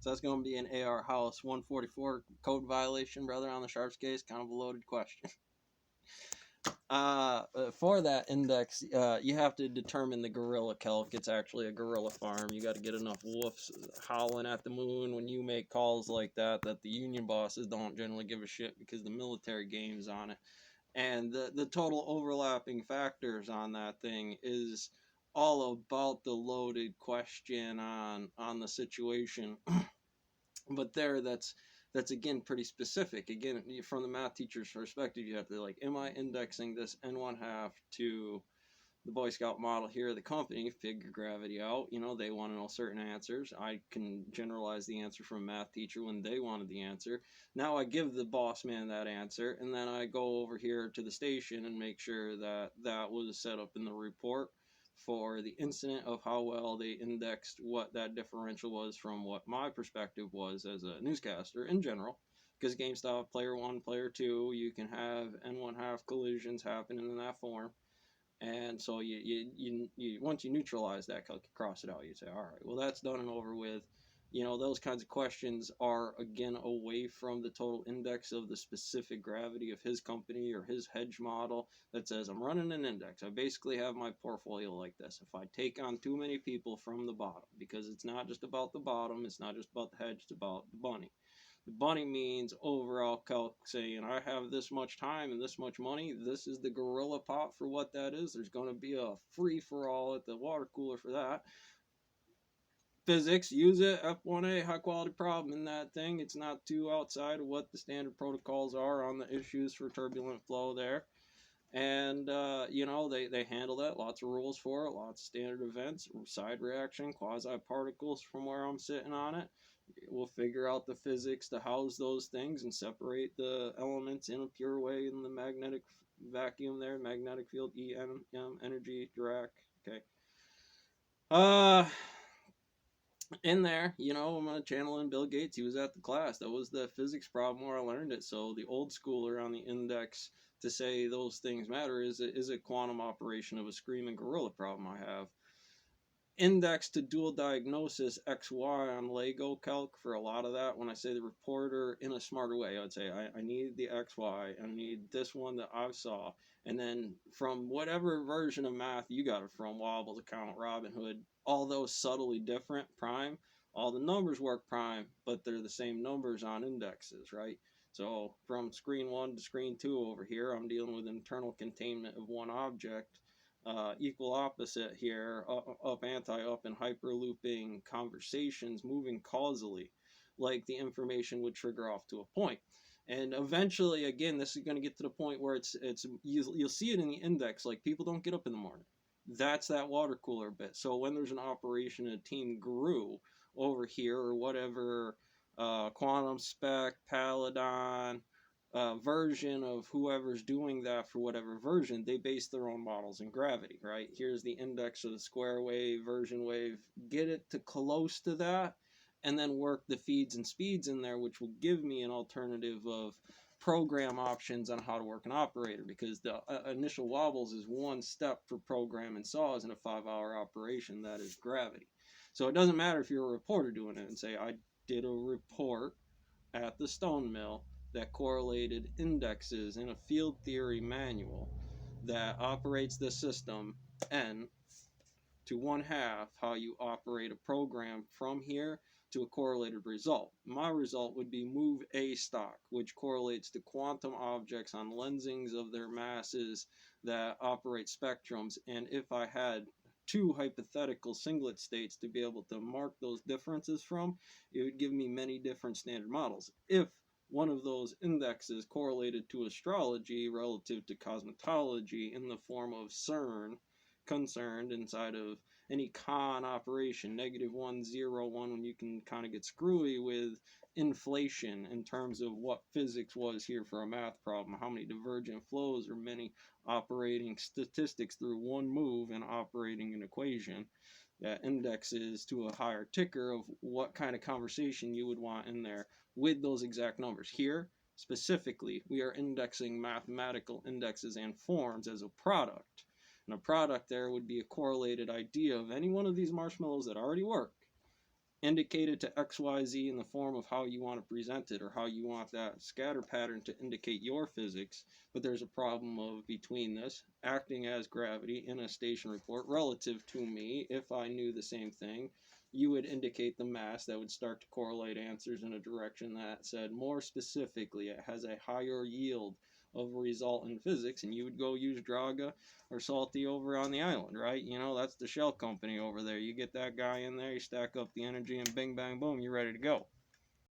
So that's going to be an AR House 144 code violation, brother, on the Sharps case. Kind of a loaded question. For that index, you have to determine the gorilla kelk. It's actually a gorilla farm. You got to get enough wolves howling at the moon when you make calls like that the union bosses don't generally give a shit because the military game's on it. And the total overlapping factors on that thing is all about the loaded question on the situation. But that's again pretty specific. Again, from the math teacher's perspective, you have to like, am I indexing this n1 half to the Boy Scout model here of the company, figure gravity out. They want to know certain answers. I can generalize the answer from a math teacher when they wanted the answer. Now I give the boss man that answer, and then I go over here to the station and make sure that that was set up in the report for the incident of how well they indexed what that differential was from what my perspective was as a newscaster in general. Because GameStop, player 1, player 2, you can have n1 half collisions happening in that form. And so you once you neutralize that, cross it out, you say, all right, well, that's done and over with. Those kinds of questions are, again, away from the total index of the specific gravity of his company or his hedge model that says, I'm running an index. I basically have my portfolio like this. If I take on too many people from the bottom, because it's not just about the bottom, it's not just about the hedge, it's about the bunny. The bunny means overall calc, saying I have this much time and this much money. This is the gorilla pot for what that is. There's going to be a free for all at the water cooler for that. Physics, use it. F1A, high quality problem in that thing. It's not too outside of what the standard protocols are on the issues for turbulent flow there. And, they handle that. Lots of rules for it, lots of standard events, side reaction, quasi particles from where I'm sitting on it. We'll figure out the physics to house those things and separate the elements in a pure way in the magnetic vacuum there, magnetic field, EM, energy, Dirac. Okay. In there, I'm channeling Bill Gates. He was at the class. That was the physics problem where I learned it. So the old schooler on the index to say those things matter is a quantum operation of a screaming gorilla problem I have. Index to dual diagnosis XY on Lego calc for a lot of that. When I say the reporter in a smarter way, I would say I need the XY, I need this one that I saw, and then from whatever version of math you got it from, Wobbles, Account, Robinhood, all those subtly different prime, all the numbers work prime, but they're the same numbers on indexes, right? So from screen 1 to screen 2 over here, I'm dealing with internal containment of one object. Equal opposite here, up, anti-up, and hyperlooping conversations moving causally, like the information would trigger off to a point. And eventually, again, this is going to get to the point where you'll see it in the index, like people don't get up in the morning. That's that water cooler bit. So when there's an operation, a team grew over here or whatever, quantum spec, Paladin, version of whoever's doing that for whatever version, they base their own models in gravity, right? Here's the index of the square wave, version wave, get it to close to that, and then work the feeds and speeds in there, which will give me an alternative of program options on how to work an operator, because the initial wobbles is one step for program and saws in a 5-hour operation, that is gravity. So it doesn't matter if you're a reporter doing it and say, I did a report at the stone mill that correlated indexes in a field theory manual that operates the system N to 1/2 how you operate a program from here to a correlated result. My result would be move A stock, which correlates to quantum objects on lensings of their masses that operate spectrums. And if I had 2 hypothetical singlet states to be able to mark those differences from, it would give me many different standard models. If one of those indexes correlated to astrology relative to cosmetology in the form of CERN, concerned inside of any con operation, -101, when you can kind of get screwy with inflation in terms of what physics was here for a math problem, how many divergent flows or many operating statistics through one move and operating an equation that indexes to a higher ticker of what kind of conversation you would want in there with those exact numbers. Here, specifically, we are indexing mathematical indexes and forms as a product. And a product there would be a correlated idea of any one of these marshmallows that already work indicate it to XYZ in the form of how you want to present it or how you want that scatter pattern to indicate your physics. But there's a problem of between this acting as gravity in a station report relative to me. If I knew the same thing, you would indicate the mass that would start to correlate answers in a direction that said more specifically it has a higher yield of a result in physics, and you would go use Draga or Salty over on the island, right? You know, that's the shell company over there. You get that guy in there, you stack up the energy, and bing, bang, boom, you're ready to go.